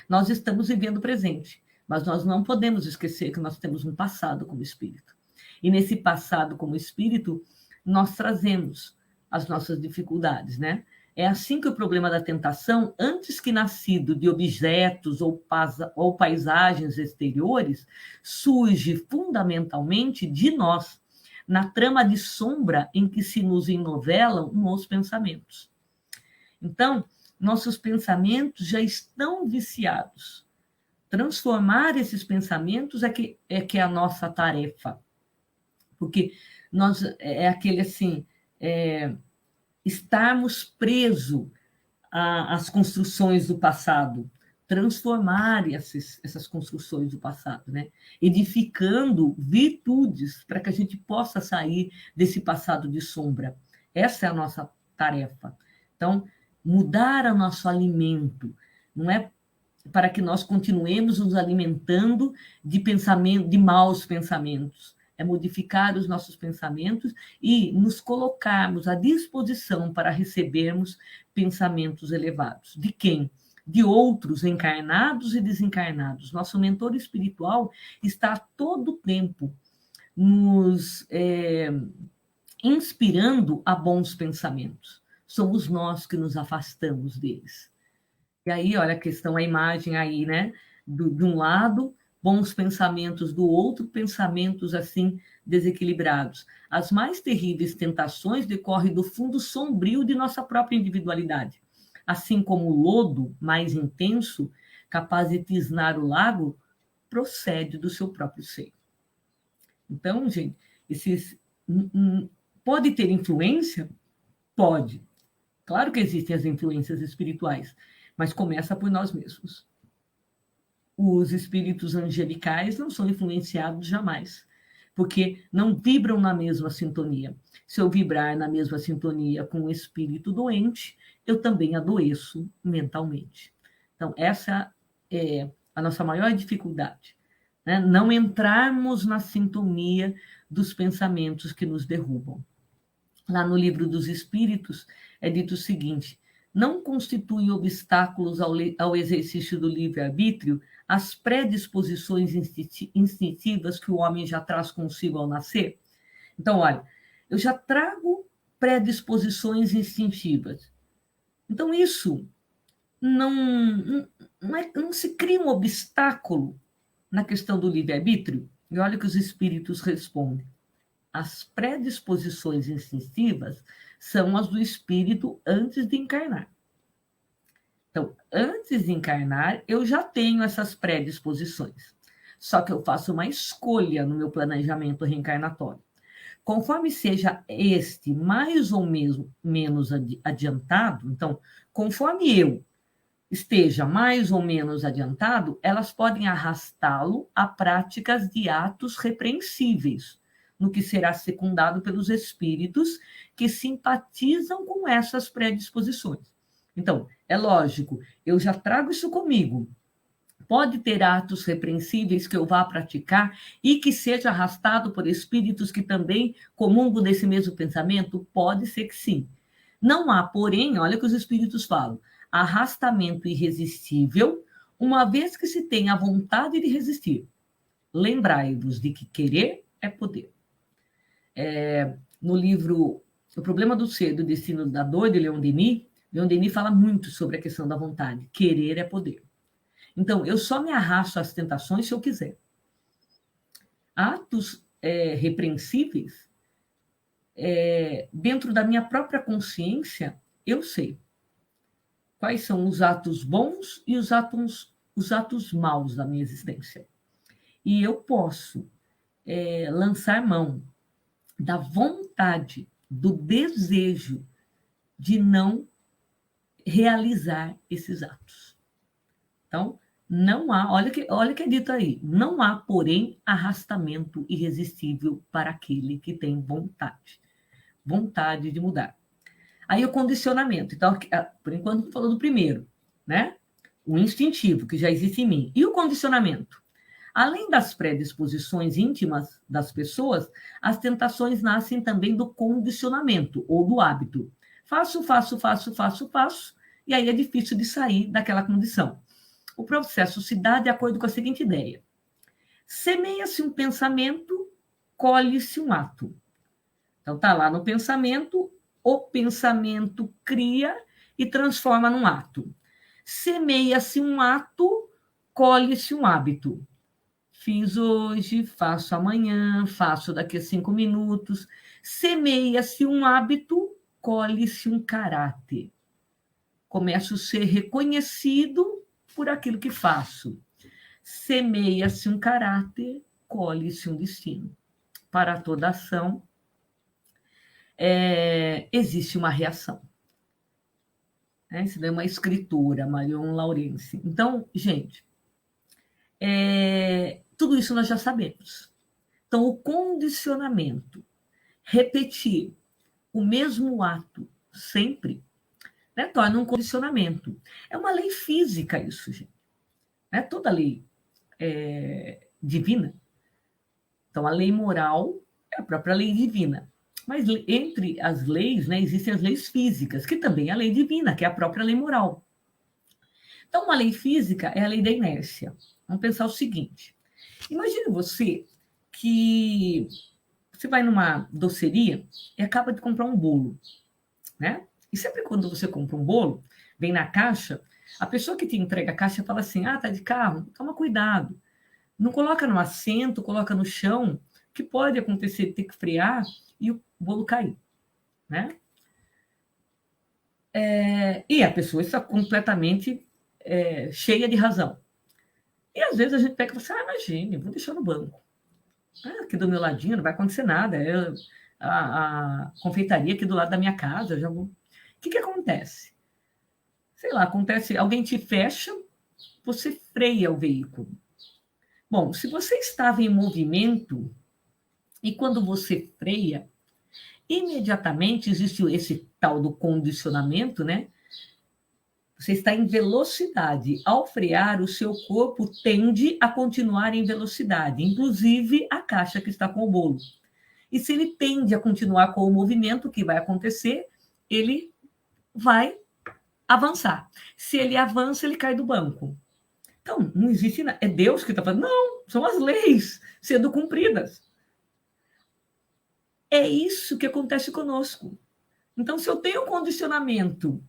Speaker 1: Nós estamos vivendo o presente, mas nós não podemos esquecer que nós temos um passado como espírito. E nesse passado como espírito, nós trazemos as nossas dificuldades, né? É assim que o problema da tentação, antes que nascido de objetos ou paisagens exteriores, surge fundamentalmente de nós, na trama de sombra em que se nos enovelam os pensamentos. Então, nossos pensamentos já estão viciados. Transformar esses pensamentos é que é a nossa tarefa. Porque nós, é aquele assim... estarmos presos às construções do passado, transformar essas construções do passado, né? Edificando virtudes para que a gente possa sair desse passado de sombra. Essa é a nossa tarefa. Então, mudar o nosso alimento, não é para que nós continuemos nos alimentando de maus pensamentos, é modificar os nossos pensamentos e nos colocarmos à disposição para recebermos pensamentos elevados. De quem? De outros encarnados e desencarnados. Nosso mentor espiritual está a todo tempo nos inspirando a bons pensamentos. Somos nós que nos afastamos deles. E aí, olha a questão, a imagem aí, né? De um lado, bons pensamentos, do outro, pensamentos assim desequilibrados. As mais terríveis tentações decorrem do fundo sombrio de nossa própria individualidade. Assim como o lodo mais intenso, capaz de tisnar o lago, procede do seu próprio seio. Então, gente, pode ter influência? Pode. Claro que existem as influências espirituais, mas começa por nós mesmos. Os espíritos angelicais não são influenciados jamais, porque não vibram na mesma sintonia. Se eu vibrar na mesma sintonia com o espírito doente, eu também adoeço mentalmente. Então, essa é a nossa maior dificuldade, né? Não entrarmos na sintonia dos pensamentos que nos derrubam. Lá no Livro dos Espíritos é dito o seguinte: não constituem obstáculos ao exercício do livre-arbítrio as predisposições instintivas que o homem já traz consigo ao nascer? Então, olha, eu já trago predisposições instintivas. Então, isso não se cria um obstáculo na questão do livre-arbítrio? E olha o que os espíritos respondem. As predisposições instintivas são as do espírito antes de encarnar. Então, antes de encarnar, eu já tenho essas predisposições. Só que eu faço uma escolha no meu planejamento reencarnatório. Conforme seja este mais ou menos adiantado, então, conforme eu esteja mais ou menos adiantado, elas podem arrastá-lo a práticas de atos repreensíveis, no que será secundado pelos espíritos que simpatizam com essas predisposições. Então, é lógico, eu já trago isso comigo. Pode ter atos repreensíveis que eu vá praticar e que seja arrastado por espíritos que também comungam desse mesmo pensamento? Pode ser que sim. Não há, porém, olha o que os espíritos falam, arrastamento irresistível, uma vez que se tem a vontade de resistir. Lembrai-vos de que querer é poder. No livro O Problema do Ser, do Destino da Dor, de Leon Denis fala muito sobre a questão da vontade. Querer é poder. Então, eu só me arrasto às tentações se eu quiser. Atos repreensíveis, dentro da minha própria consciência, eu sei quais são os atos bons e os atos maus da minha existência. E eu posso lançar mão da vontade, do desejo de não realizar esses atos. Então, não há, olha que é dito aí, não há, porém, arrastamento irresistível para aquele que tem vontade de mudar. Aí o condicionamento. Então, por enquanto, falou do primeiro, né? O instintivo, que já existe em mim. E o condicionamento? Além das predisposições íntimas das pessoas, as tentações nascem também do condicionamento ou do hábito. Faço, e aí é difícil de sair daquela condição. O processo se dá de acordo com a seguinte ideia: semeia-se um pensamento, colhe-se um ato. Então, está lá no pensamento, o pensamento cria e transforma num ato. Semeia-se um ato, colhe-se um hábito. Fiz hoje, faço amanhã, faço daqui a 5 minutos. Semeia-se um hábito, colhe-se um caráter. Começo a ser reconhecido por aquilo que faço. Semeia-se um caráter, colhe-se um destino. Para toda ação, existe uma reação. Isso daí é uma escritora, Marion Laurence. Então, gente, tudo isso nós já sabemos. Então, o condicionamento, repetir o mesmo ato sempre, torna um condicionamento. É uma lei física isso, gente. Toda lei divina. Então, a lei moral é a própria lei divina. Mas entre as leis, existem as leis físicas, que também é a lei divina, que é a própria lei moral. Então, uma lei física é a lei da inércia. Vamos pensar o seguinte: imagine você que você vai numa doceria e acaba de comprar um bolo, né? E sempre quando você compra um bolo, vem na caixa, a pessoa que te entrega a caixa fala assim: tá de carro, toma cuidado. Não coloca no assento, coloca no chão, que pode acontecer, ter que frear e o bolo cair, né? E a pessoa está completamente cheia de razão. E às vezes a gente pega e fala assim: imagine, vou deixar no banco. Aqui do meu ladinho não vai acontecer nada. A confeitaria aqui do lado da minha casa, já vou. O que acontece? Sei lá, alguém te fecha, você freia o veículo. Bom, se você estava em movimento e quando você freia, imediatamente existe esse tal do condicionamento, né? Você está em velocidade. Ao frear, o seu corpo tende a continuar em velocidade, inclusive a caixa que está com o bolo. E se ele tende a continuar com o movimento, o que vai acontecer? Ele vai avançar. Se ele avança, ele cai do banco. Então, não existe nada. É Deus que está falando. Não, são as leis sendo cumpridas. É isso que acontece conosco. Então, se eu tenho um condicionamento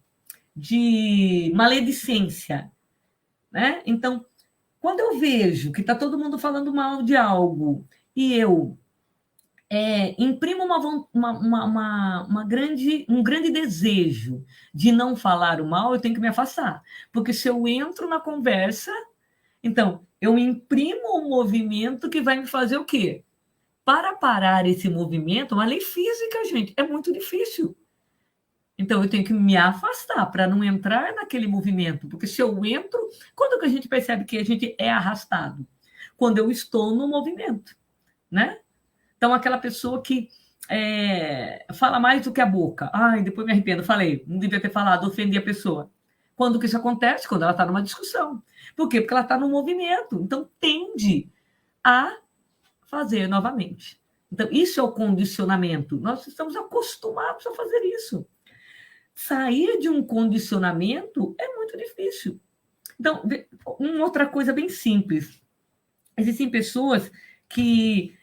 Speaker 1: de maledicência, né? Então, quando eu vejo que está todo mundo falando mal de algo e eu imprimo um grande desejo de não falar o mal, eu tenho que me afastar. Porque se eu entro na conversa, então, eu imprimo um movimento que vai me fazer o quê? Para parar esse movimento, uma lei física, gente, é muito difícil. Então, eu tenho que me afastar para não entrar naquele movimento. Porque se eu entro, quando que a gente percebe que a gente é arrastado? Quando eu estou no movimento, né? Então, aquela pessoa que fala mais do que a boca. Ai, depois me arrependo, falei, não devia ter falado, ofendi a pessoa. Quando que isso acontece? Quando ela está numa discussão. Por quê? Porque ela está no movimento. Então, tende a fazer novamente. Então, isso é o condicionamento. Nós estamos acostumados a fazer isso. Sair de um condicionamento é muito difícil. Então, uma outra coisa bem simples. Existem pessoas que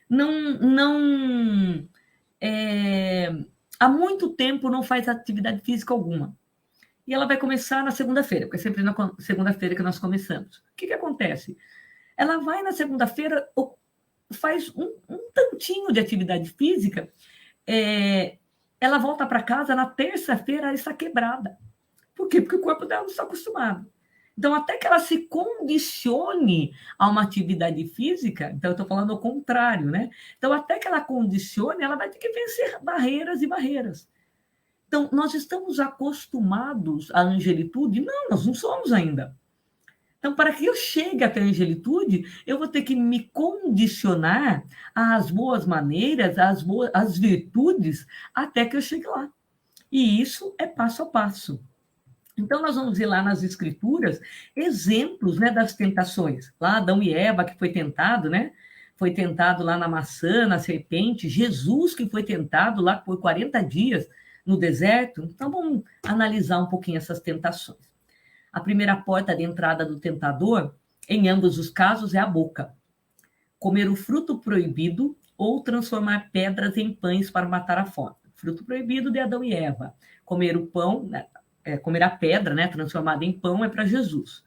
Speaker 1: há muito tempo não faz atividade física alguma. E ela vai começar na segunda-feira, porque é sempre na segunda-feira que nós começamos. O que acontece? Ela vai na segunda-feira, faz um tantinho de atividade física, ela volta para casa, na terça-feira ela está quebrada. Por quê? Porque o corpo dela não está acostumado. Então, até que ela se condicione a uma atividade física, então eu estou falando ao contrário, né? Então, até que ela condicione, ela vai ter que vencer barreiras e barreiras. Então, nós estamos acostumados à angelitude? Não, nós não somos ainda. Então, para que eu chegue até a angelitude, eu vou ter que me condicionar às boas maneiras, às virtudes, até que eu chegue lá. E isso é passo a passo. Então, nós vamos ver lá nas Escrituras exemplos, né, das tentações. Lá, Adão e Eva, que foi tentado, né? Foi tentado lá na maçã, na serpente. Jesus, que foi tentado lá por 40 dias no deserto. Então, vamos analisar um pouquinho essas tentações. A primeira porta de entrada do tentador, em ambos os casos, é a boca. Comer o fruto proibido ou transformar pedras em pães para matar a fome. Fruto proibido de Adão e Eva. Comer o pão, né? Comer a pedra, né, transformada em pão, é para Jesus,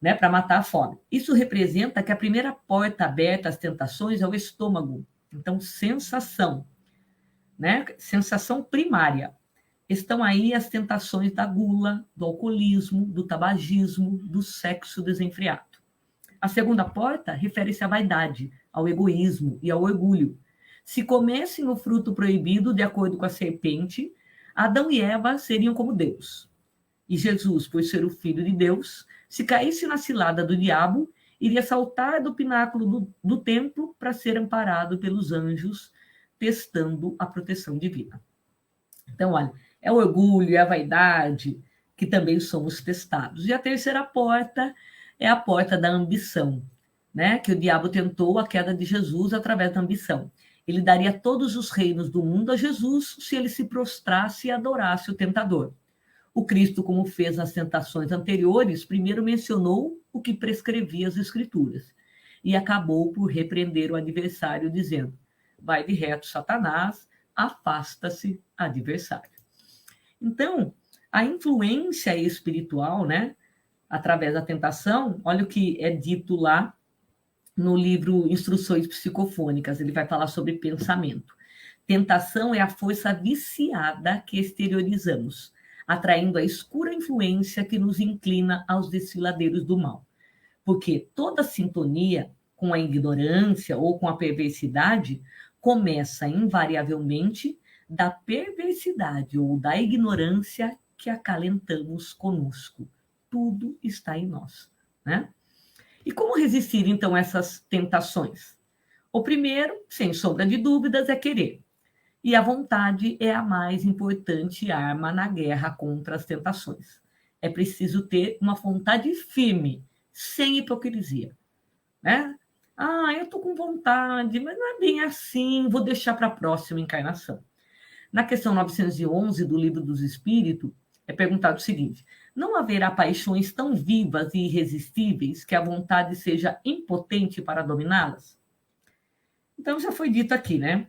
Speaker 1: né, para matar a fome. Isso representa que a primeira porta aberta às tentações é o estômago. Então, sensação, né, sensação primária. Estão aí as tentações da gula, do alcoolismo, do tabagismo, do sexo desenfreado. A segunda porta refere-se à vaidade, ao egoísmo e ao orgulho. Se comessem o fruto proibido, de acordo com a serpente, Adão e Eva seriam como Deus. E Jesus, por ser o Filho de Deus, se caísse na cilada do diabo, iria saltar do pináculo do templo para ser amparado pelos anjos, testando a proteção divina. Então, olha, é o orgulho, é a vaidade, que também somos testados. E a terceira porta é a porta da ambição, né? Que o diabo tentou a queda de Jesus através da ambição. Ele daria todos os reinos do mundo a Jesus se ele se prostrasse e adorasse o tentador. O Cristo, como fez nas tentações anteriores, primeiro mencionou o que prescrevia as Escrituras e acabou por repreender o adversário, dizendo: vai de reto, Satanás, afasta-se, adversário. Então, a influência espiritual, né, através da tentação, olha o que é dito lá no livro Instruções Psicofônicas, ele vai falar sobre pensamento. Tentação é a força viciada que exteriorizamos, atraindo a escura influência que nos inclina aos desfiladeiros do mal. Porque toda sintonia com a ignorância ou com a perversidade começa invariavelmente da perversidade ou da ignorância que acalentamos conosco. Tudo está em nós, né? E como resistir, então, a essas tentações? O primeiro, sem sombra de dúvidas, é querer. E a vontade é a mais importante arma na guerra contra as tentações. É preciso ter uma vontade firme, sem hipocrisia, né? Ah, eu estou com vontade, mas não é bem assim, vou deixar para a próxima encarnação. Na questão 911 do Livro dos Espíritos, é perguntado o seguinte: não haverá paixões tão vivas e irresistíveis que a vontade seja impotente para dominá-las? Então, já foi dito aqui, né?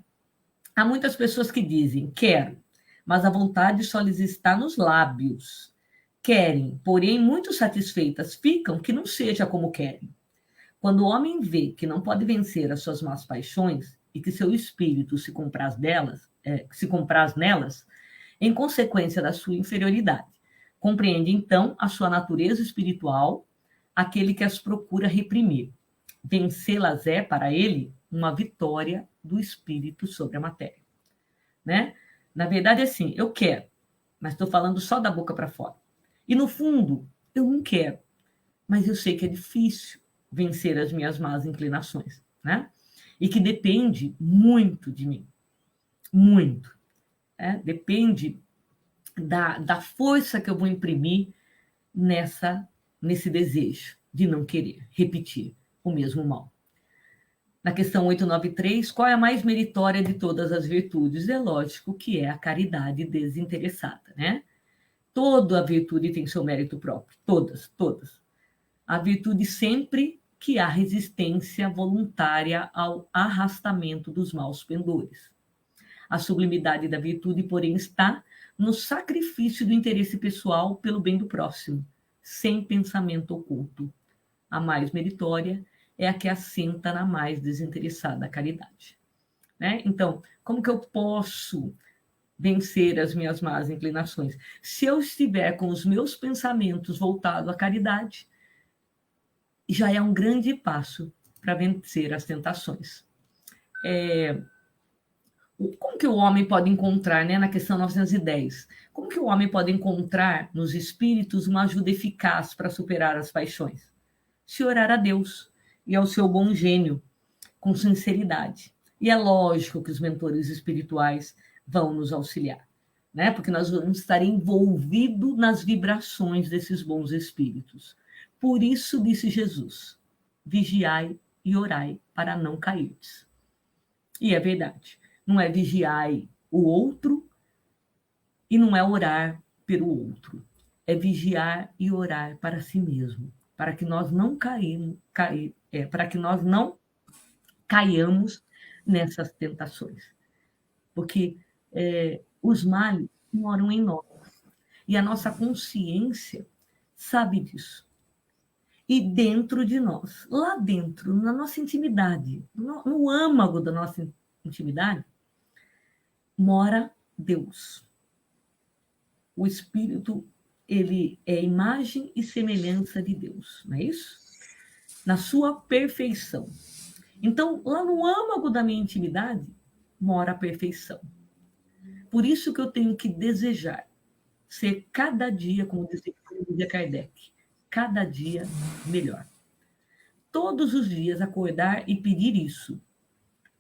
Speaker 1: Há muitas pessoas que dizem, quero, mas a vontade só lhes está nos lábios. Querem, porém, muito satisfeitas ficam que não seja como querem. Quando o homem vê que não pode vencer as suas más paixões e que seu espírito se compraz nelas, em consequência da sua inferioridade, compreende então a sua natureza espiritual, aquele que as procura reprimir. Vencê-las é, para ele, uma vitória do espírito sobre a matéria, né? Na verdade, assim, eu quero, mas estou falando só da boca para fora. E no fundo, eu não quero, mas eu sei que é difícil vencer as minhas más inclinações, né? E que depende muito de mim, muito. Depende da força que eu vou imprimir nesse desejo de não querer repetir o mesmo mal. Na questão 893, qual é a mais meritória de todas as virtudes? É lógico que é a caridade desinteressada, né? Toda a virtude tem seu mérito próprio, todas, todas. A virtude sempre que há resistência voluntária ao arrastamento dos maus pendores. A sublimidade da virtude, porém, está no sacrifício do interesse pessoal pelo bem do próximo, sem pensamento oculto. A mais meritória é a que assenta na mais desinteressada caridade, né? Então, como que eu posso vencer as minhas más inclinações. Se eu estiver com os meus pensamentos voltados à caridade, já é um grande passo para vencer as tentações. Como que o homem pode encontrar, né, na questão 910, como que o homem pode encontrar nos espíritos uma ajuda eficaz para superar as paixões? Se orar a Deus e ao seu bom gênio, com sinceridade. E é lógico que os mentores espirituais vão nos auxiliar, né? Porque nós vamos estar envolvidos nas vibrações desses bons espíritos. Por isso disse Jesus: vigiai e orai para não cairdes. E é verdade. Não é vigiai o outro e não é orar pelo outro. É vigiar e orar para si mesmo, para que nós não para que nós não caiamos nessas tentações. Porque os males moram em nós. E a nossa consciência sabe disso. E dentro de nós, lá dentro, na nossa intimidade, no âmago da nossa intimidade, mora Deus. O Espírito, ele é imagem e semelhança de Deus, não é isso? Na sua perfeição. Então, lá no âmago da minha intimidade, mora a perfeição. Por isso que eu tenho que desejar ser cada dia, como dizia Kardec, cada dia melhor. Todos os dias acordar e pedir isso.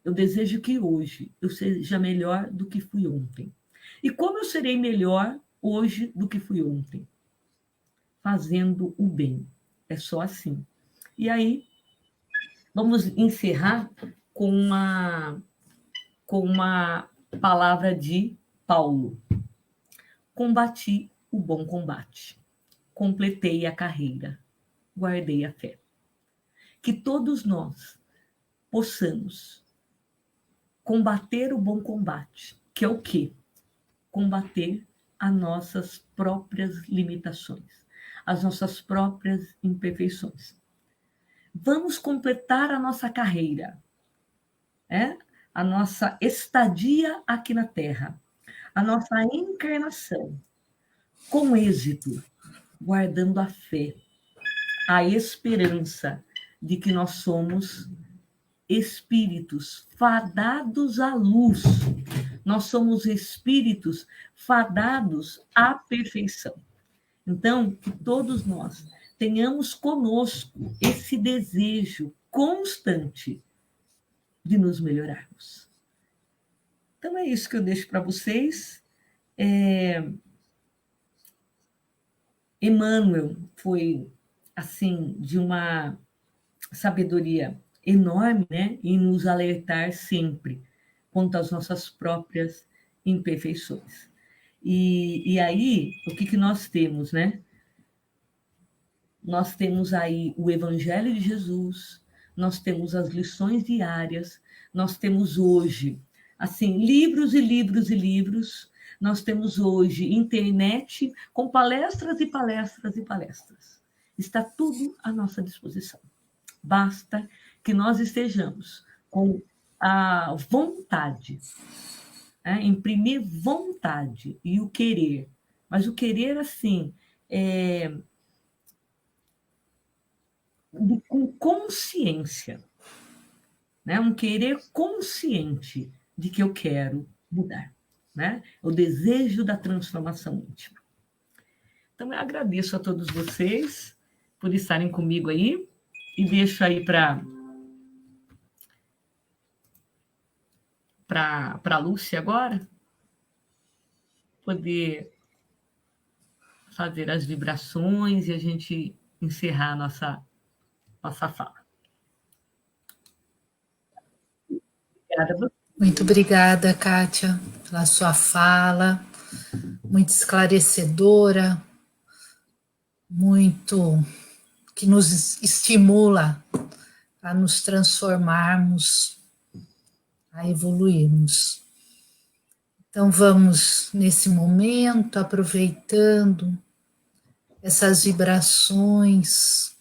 Speaker 1: Eu desejo que hoje eu seja melhor do que fui ontem. E como eu serei melhor hoje do que fui ontem? Fazendo o bem. É só assim. E aí, vamos encerrar com uma palavra de Paulo. Combati o bom combate. Completei a carreira. Guardei a fé. Que todos nós possamos combater o bom combate, que é o quê? Combater as nossas próprias limitações, as nossas próprias imperfeições. Vamos completar a nossa carreira, a nossa estadia aqui na Terra, a nossa encarnação, com êxito, guardando a fé, a esperança de que nós somos espíritos fadados à luz. Nós somos espíritos fadados à perfeição. Então, que todos nós tenhamos conosco esse desejo constante de nos melhorarmos. Então, é isso que eu deixo para vocês. Emmanuel foi, assim, de uma sabedoria enorme, né? Em nos alertar sempre quanto às nossas próprias imperfeições. E aí, o que nós temos, né? Nós temos aí o Evangelho de Jesus, nós temos as lições diárias, nós temos hoje, assim, livros e livros e livros, nós temos hoje internet com palestras e palestras e palestras. Está tudo à nossa disposição. Basta que nós estejamos com a vontade, imprimir vontade e o querer. Mas o querer, assim, com consciência. Né? Um querer consciente de que eu quero mudar. Né? O desejo da transformação íntima. Então, eu agradeço a todos vocês por estarem comigo aí e deixo aí para a Lúcia agora poder fazer as vibrações e a gente encerrar a nossa fala. Obrigada.
Speaker 2: Muito obrigada, Kátia, pela sua fala, muito esclarecedora, muito que nos estimula a nos transformarmos, a evoluirmos. Então vamos, nesse momento, aproveitando essas vibrações,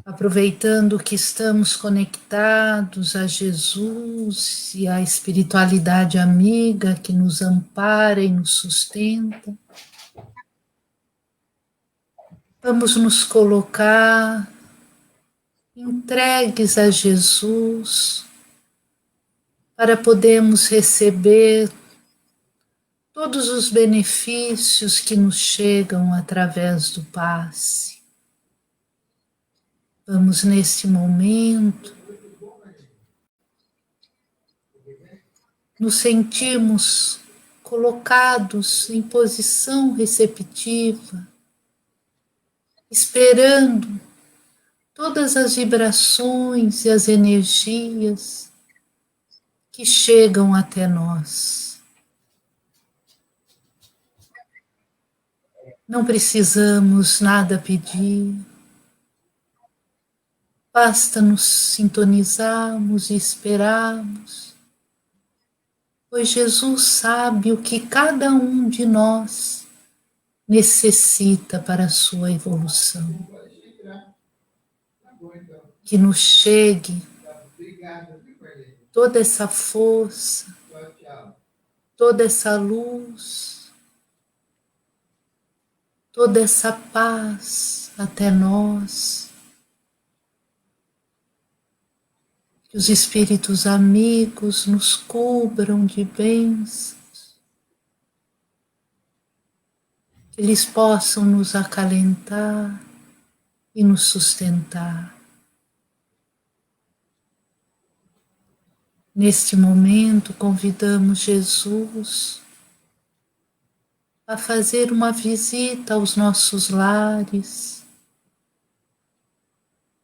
Speaker 2: aproveitando que estamos conectados a Jesus e à espiritualidade amiga que nos ampara e nos sustenta, vamos nos colocar entregues a Jesus para podermos receber todos os benefícios que nos chegam através do passe. Vamos neste momento nos sentirmos colocados em posição receptiva, esperando todas as vibrações e as energias que chegam até nós. Não precisamos nada pedir, basta nos sintonizarmos e esperarmos, pois Jesus sabe o que cada um de nós necessita para a sua evolução. Que nos chegue toda essa força, toda essa luz, toda essa paz até nós. Que os espíritos amigos nos cubram de bênçãos, que eles possam nos acalentar e nos sustentar. Neste momento, convidamos Jesus a fazer uma visita aos nossos lares,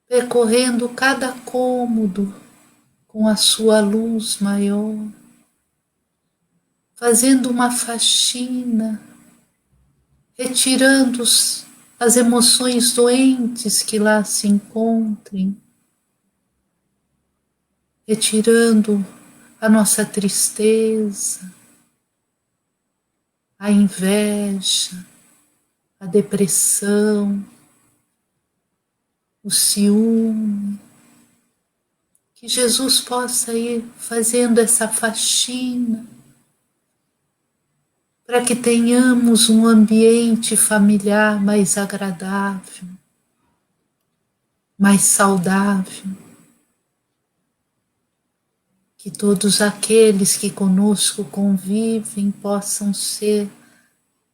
Speaker 2: percorrendo cada cômodo com a sua luz maior, fazendo uma faxina, retirando as emoções doentes que lá se encontrem, retirando a nossa tristeza, a inveja, a depressão, o ciúme. Que Jesus possa ir fazendo essa faxina para que tenhamos um ambiente familiar mais agradável, mais saudável. Que todos aqueles que conosco convivem possam ser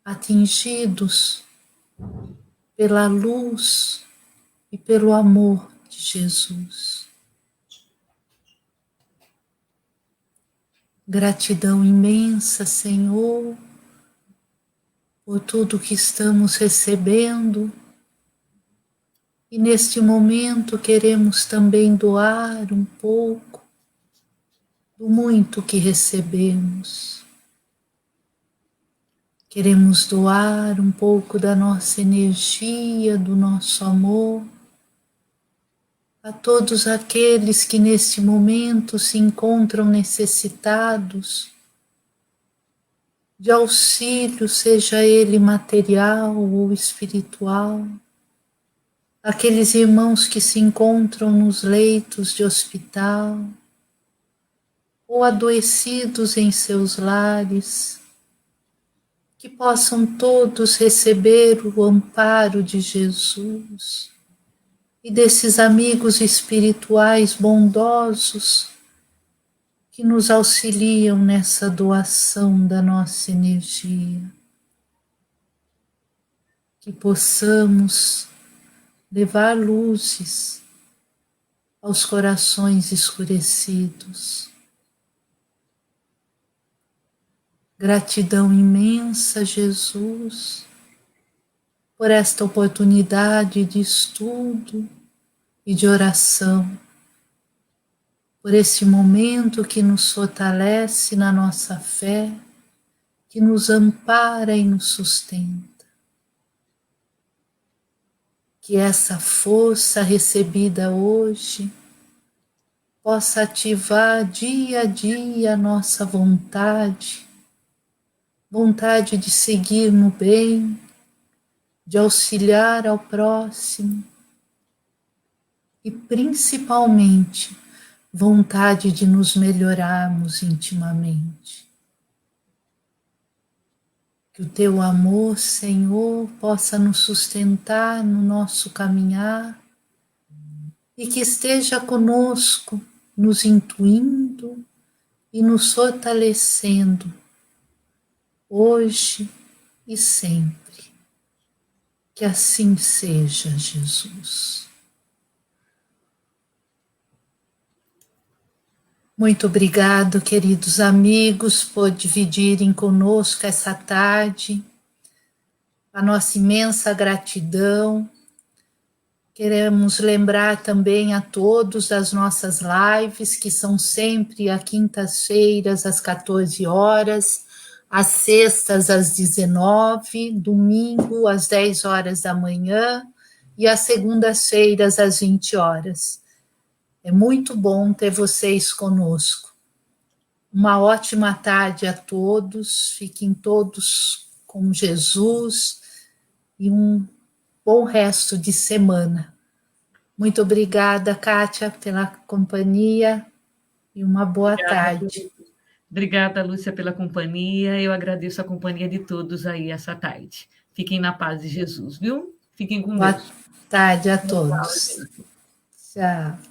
Speaker 2: atingidos pela luz e pelo amor de Jesus. Gratidão imensa, Senhor, por tudo que estamos recebendo. E neste momento queremos também doar um pouco do muito que recebemos. Queremos doar um pouco da nossa energia, do nosso amor, a todos aqueles que neste momento se encontram necessitados de auxílio, seja ele material ou espiritual, aqueles irmãos que se encontram nos leitos de hospital, ou adoecidos em seus lares, que possam todos receber o amparo de Jesus e desses amigos espirituais bondosos que nos auxiliam nessa doação da nossa energia. Que possamos levar luzes aos corações escurecidos. Gratidão imensa, Jesus, por esta oportunidade de estudo e de oração, por esse momento que nos fortalece na nossa fé, que nos ampara e nos sustenta. Que essa força recebida hoje possa ativar dia a dia a nossa vontade de seguir no bem, de auxiliar ao próximo, e, principalmente, vontade de nos melhorarmos intimamente. Que o teu amor, Senhor, possa nos sustentar no nosso caminhar e que esteja conosco, nos intuindo e nos fortalecendo, hoje e sempre. Que assim seja, Jesus. Muito obrigado, queridos amigos, por dividirem conosco essa tarde. A nossa imensa gratidão. Queremos lembrar também a todos das nossas lives, que são sempre às quintas-feiras, às 14 horas, às sextas, às 19, domingo, às 10 horas da manhã e às segundas-feiras, às 20 horas. É muito bom ter vocês conosco. Uma ótima tarde a todos, fiquem todos com Jesus e um bom resto de semana. Muito obrigada, Kátia, pela companhia e uma boa tarde.
Speaker 1: Obrigada, Lúcia, pela companhia. Eu agradeço a companhia de todos aí essa tarde. Fiquem na paz de Jesus, viu? Fiquem com
Speaker 2: Boa
Speaker 1: Deus.
Speaker 2: tarde a todos. Tchau.